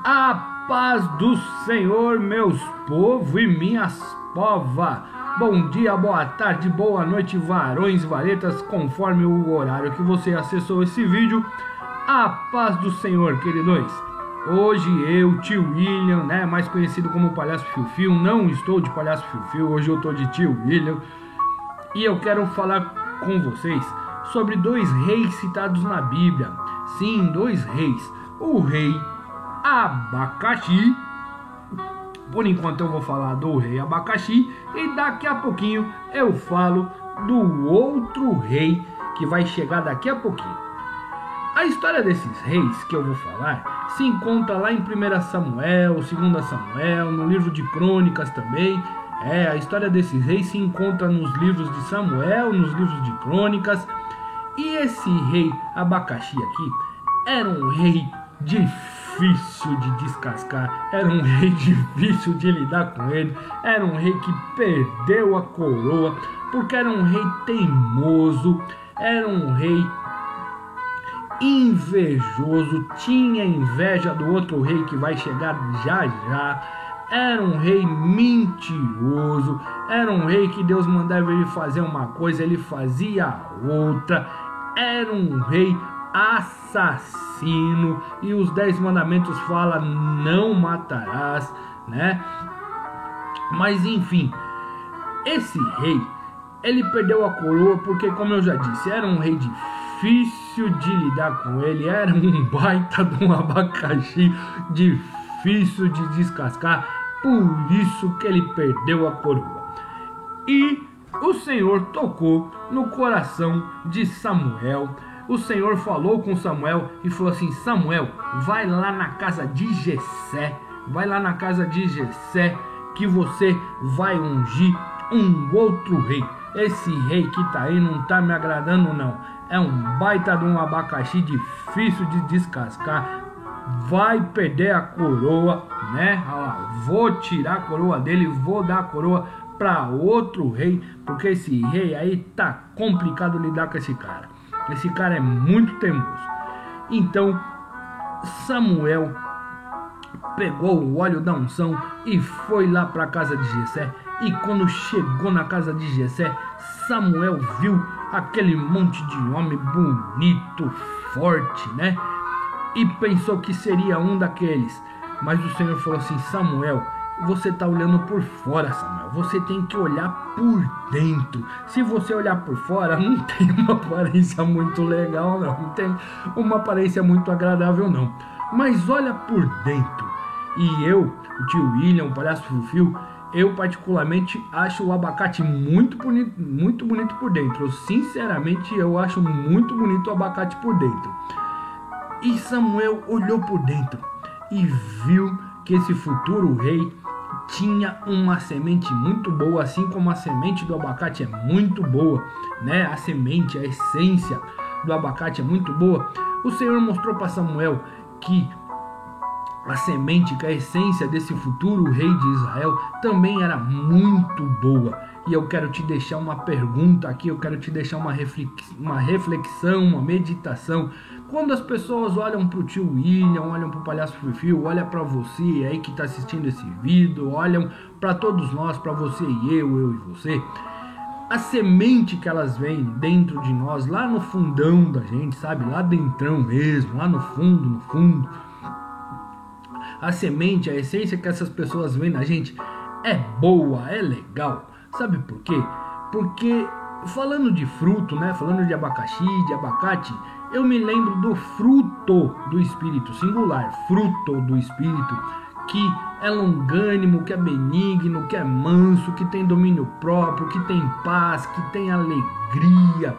A paz do Senhor, meus povos e minhas povas. Bom dia, boa tarde, boa noite, varões e varetas, conforme o horário que você acessou esse vídeo. A paz do Senhor, queridos. Hoje eu, tio William, mais conhecido como Palhaço Fiu-Fiu, não estou de Palhaço Fiu-Fiu, hoje eu estou de tio William. E eu quero falar com vocês sobre dois reis citados na Bíblia. Sim, dois reis. O rei Abacaxi. Por enquanto eu vou falar do rei Abacaxi e daqui a pouquinho eu falo do outro rei que vai chegar daqui a pouquinho. A história desses reis que eu vou falar se encontra lá em 1 Samuel, 2 Samuel, no livro de Crônicas também. A história desses reis se encontra nos livros de Samuel, nos livros de Crônicas. E esse rei Abacaxi aqui era um rei difícil de descascar, era um rei difícil de lidar com ele, era um rei que perdeu a coroa, porque era um rei teimoso, era um rei invejoso, tinha inveja do outro rei que vai chegar já já, era um rei mentiroso, era um rei que Deus mandava ele fazer uma coisa, ele fazia outra, era um rei assassino, e os 10 mandamentos falam não matarás, Mas enfim, esse rei, ele perdeu a coroa porque, como eu já disse, era um rei difícil de lidar com ele, era um baita de um abacaxi difícil de descascar, por isso que ele perdeu a coroa. E o Senhor tocou no coração de Samuel. O Senhor falou com Samuel e falou assim: Samuel, vai lá na casa de Jessé, que você vai ungir um outro rei. Esse rei que tá aí não tá me agradando não, é um baita de um abacaxi difícil de descascar, vai perder a coroa, Olha lá, vou tirar a coroa dele, vou dar a coroa para outro rei, porque esse rei aí tá complicado lidar com esse cara. Esse cara é muito teimoso. Então Samuel pegou o óleo da unção e foi lá para a casa de Jessé. E quando chegou na casa de Jessé, Samuel viu aquele monte de homem bonito, forte, E pensou que seria um daqueles. Mas o Senhor falou assim: Samuel, você está olhando por fora, Samuel. Você tem que olhar por dentro. Se você olhar por fora, não tem uma aparência muito legal, não tem uma aparência muito agradável, não. Mas olha por dentro. E eu, o tio William, o Palhaço Fiu-Fiu, eu particularmente acho o abacate muito bonito por dentro. Sinceramente, eu acho muito bonito o abacate por dentro. E Samuel olhou por dentro e viu que esse futuro rei tinha uma semente muito boa, assim como a semente do abacate é muito boa, A semente, a essência do abacate é muito boa. O Senhor mostrou para Samuel que a semente, que a essência desse futuro rei de Israel também era muito boa. E eu quero te deixar uma pergunta aqui, eu quero te deixar uma reflexão, uma meditação. Quando as pessoas olham para o tio William, olham para o Palhaço Fiu-Fiu, olham para você aí que está assistindo esse vídeo, olham para todos nós, para você e eu e você, a semente que elas veem dentro de nós, lá no fundão da gente, sabe? Lá dentrão mesmo, lá no fundo. A semente, a essência que essas pessoas veem na gente é boa, é legal. Sabe por quê? Porque falando de fruto, falando de abacaxi, de abacate, eu me lembro do fruto do Espírito, singular, fruto do Espírito, que é longânimo, que é benigno, que é manso, que tem domínio próprio, que tem paz, que tem alegria,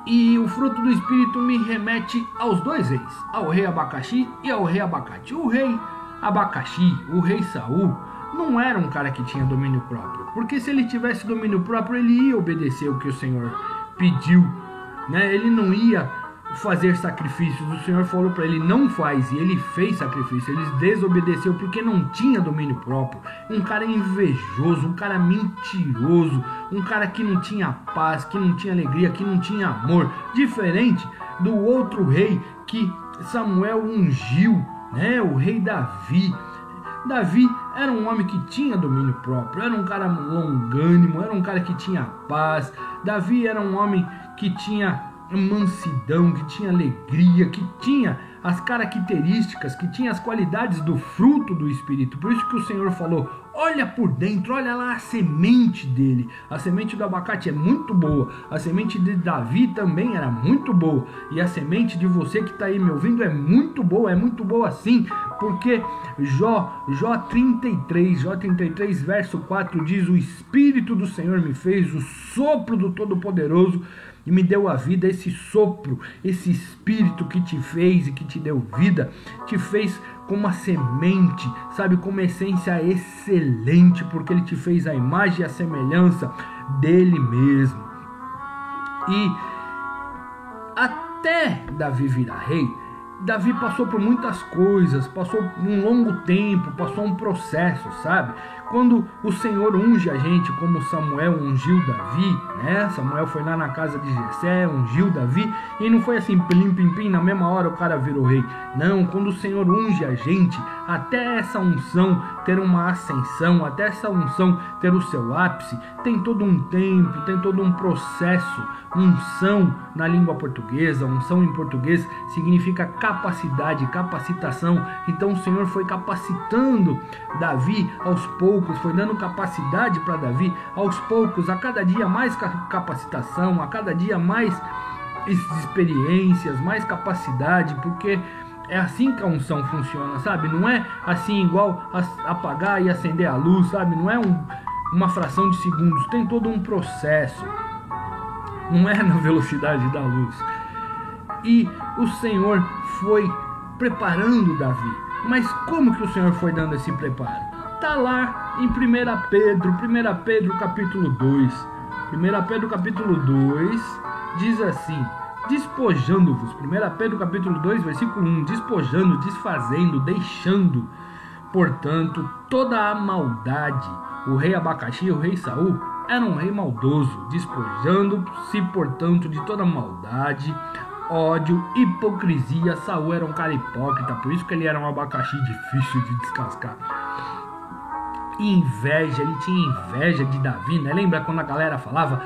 E o fruto do Espírito me remete aos dois reis, ao rei Abacaxi e ao rei Abacate. O rei Abacaxi, o rei Saul, não era um cara que tinha domínio próprio, porque se ele tivesse domínio próprio, ele ia obedecer o que o Senhor pediu, Ele não ia fazer sacrifícios. O Senhor falou para ele: não faz, e ele fez sacrifício. Ele desobedeceu porque não tinha domínio próprio. Um cara invejoso, um cara mentiroso, um cara que não tinha paz, que não tinha alegria, que não tinha amor, diferente do outro rei que Samuel ungiu, né, o rei Davi. Davi era um homem que tinha domínio próprio, era um cara longânimo, era um cara que tinha paz. Davi era um homem que tinha mansidão, que tinha alegria, que tinha as características, que tinha as qualidades do fruto do Espírito. Por isso que o Senhor falou: olha por dentro, olha lá a semente dele. A semente do abacate é muito boa, a semente de Davi também era muito boa, e a semente de você que está aí me ouvindo é muito boa sim, porque Jó 33 verso 4 diz: o Espírito do Senhor me fez, o sopro do Todo-Poderoso, e me deu a vida. Esse sopro, esse Espírito que te fez e que te deu vida, te fez como uma semente, sabe, com uma essência excelente, porque ele te fez a imagem e a semelhança dele mesmo. E até Davi virar rei, Davi passou por muitas coisas, passou um longo tempo, passou um processo, sabe? Quando o Senhor unge a gente, como Samuel ungiu Davi, né? Samuel foi lá na casa de Jessé, ungiu Davi, e não foi assim, plim, plim, plim, na mesma hora o cara virou rei. Não, quando o Senhor unge a gente, até essa unção ter uma ascensão, até essa unção ter o seu ápice, tem todo um tempo, tem todo um processo. Unção na língua portuguesa, unção em português significa capacidade, capacitação. Então o Senhor foi capacitando Davi aos poucos, foi dando capacidade para Davi aos poucos, a cada dia mais capacitação, a cada dia mais experiências, mais capacidade, porque é assim que a unção funciona, sabe? Não é assim igual apagar e acender a luz, sabe? Não é uma fração de segundos, tem todo um processo. Não é na velocidade da luz. E o Senhor foi preparando Davi. Mas como que o Senhor foi dando esse preparo? Está lá em 1 Pedro capítulo 2. 1 Pedro capítulo 2 diz assim: despojando-vos. 1 Pedro capítulo 2 versículo 1. Despojando, desfazendo, deixando, portanto, toda a maldade. O rei Abacaxi, o rei Saul, era um rei maldoso, despojando-se, portanto, de toda maldade, ódio, hipocrisia. Saul era um cara hipócrita, por isso que ele era um abacaxi difícil de descascar. Inveja, ele tinha inveja de Davi, né? Lembra quando a galera falava: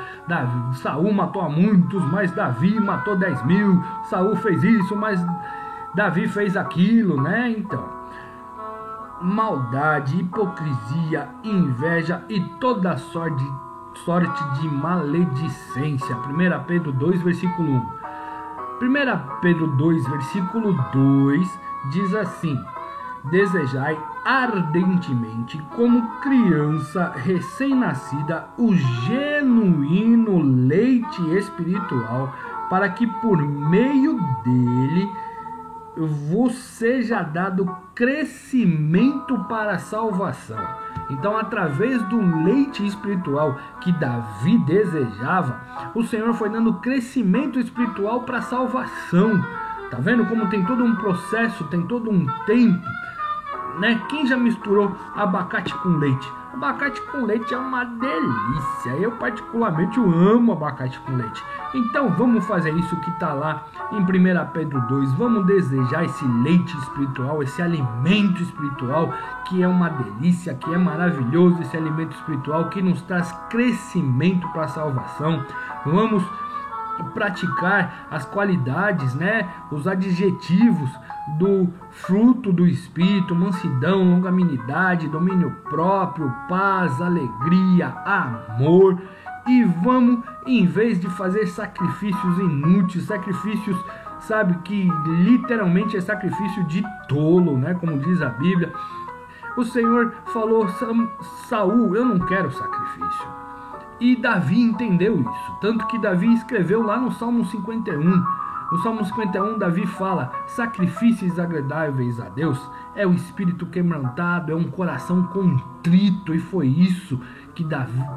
Saul matou a muitos, mas Davi matou 10.000, Saul fez isso, mas Davi fez aquilo, né? Então, maldade, hipocrisia, inveja e toda sorte de maledicência. 1 Pedro 2, versículo 1. 1 Pedro 2, versículo 2 diz assim: desejai ardentemente, como criança recém-nascida, o genuíno leite espiritual, para que por meio dele vos seja dado crescimento para a salvação. Então, através do leite espiritual que Davi desejava, o Senhor foi dando crescimento espiritual para a salvação. Tá vendo como tem todo um processo, tem todo um tempo, né? Quem já misturou abacate com leite? Abacate com leite é uma delícia. Eu particularmente amo abacate com leite. Então vamos fazer isso que está lá em 1 Pedro 2. Vamos desejar esse leite espiritual, esse alimento espiritual que é uma delícia, que é maravilhoso, esse alimento espiritual que nos traz crescimento para a salvação. Vamos praticar as qualidades, né? Os adjetivos do fruto do Espírito: mansidão, longanimidade, domínio próprio, paz, alegria, amor. E vamos, em vez de fazer sacrifícios inúteis, sacrifícios, sabe, que literalmente é sacrifício de tolo, né? Como diz a Bíblia, o Senhor falou: Saul, eu não quero sacrifício. E Davi entendeu isso, tanto que Davi escreveu lá no Salmo 51. No Salmo 51, Davi fala: sacrifícios agradáveis a Deus é o espírito quebrantado, é um coração contrito. E foi isso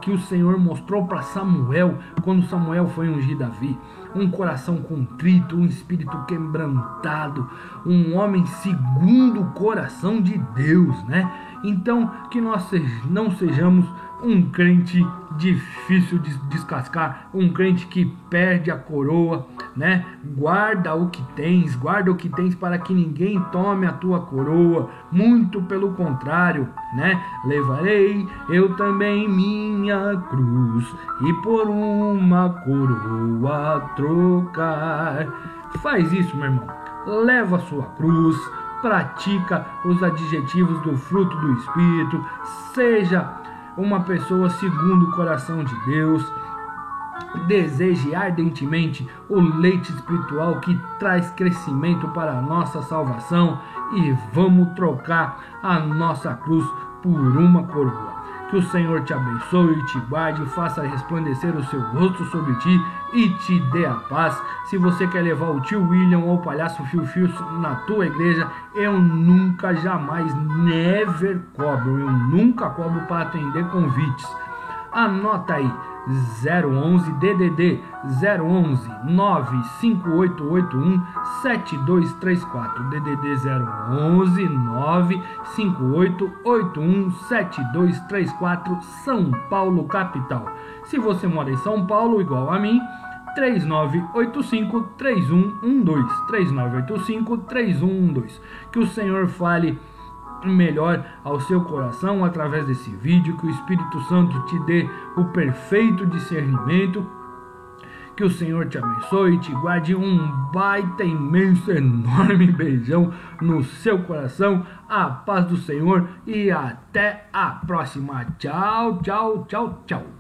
que o Senhor mostrou para Samuel, quando Samuel foi ungir Davi. Um coração contrito, um espírito quebrantado, um homem segundo o coração de Deus, né? Então, que nós não sejamos um crente difícil de descascar, um crente que perde a coroa, né? Guarda o que tens para que ninguém tome a tua coroa, muito pelo contrário, né? Levarei eu também minha cruz e por uma coroa trocar. Faz isso, meu irmão, leva a sua cruz, pratica os adjetivos do fruto do Espírito, seja uma pessoa segundo o coração de Deus, deseje ardentemente o leite espiritual que traz crescimento para a nossa salvação e vamos trocar a nossa cruz por uma coroa. Que o Senhor te abençoe e te guarde, faça resplandecer o seu rosto sobre ti e te dê a paz. Se você quer levar o tio William ou o palhaço Fiu-Fiu na tua igreja, eu nunca, jamais, never cobro. Eu nunca cobro para atender convites. Anota aí, 011 DDD 011 95881 7234 DDD 011 95881 7234 São Paulo capital. Se você mora em São Paulo igual a mim, 3985-3112 3985-3112. Que o Senhor fale melhor ao seu coração através desse vídeo, que o Espírito Santo te dê o perfeito discernimento, que o Senhor te abençoe e te guarde. Um baita, imenso, enorme beijão no seu coração, a paz do Senhor e até a próxima. Tchau, tchau, tchau, tchau.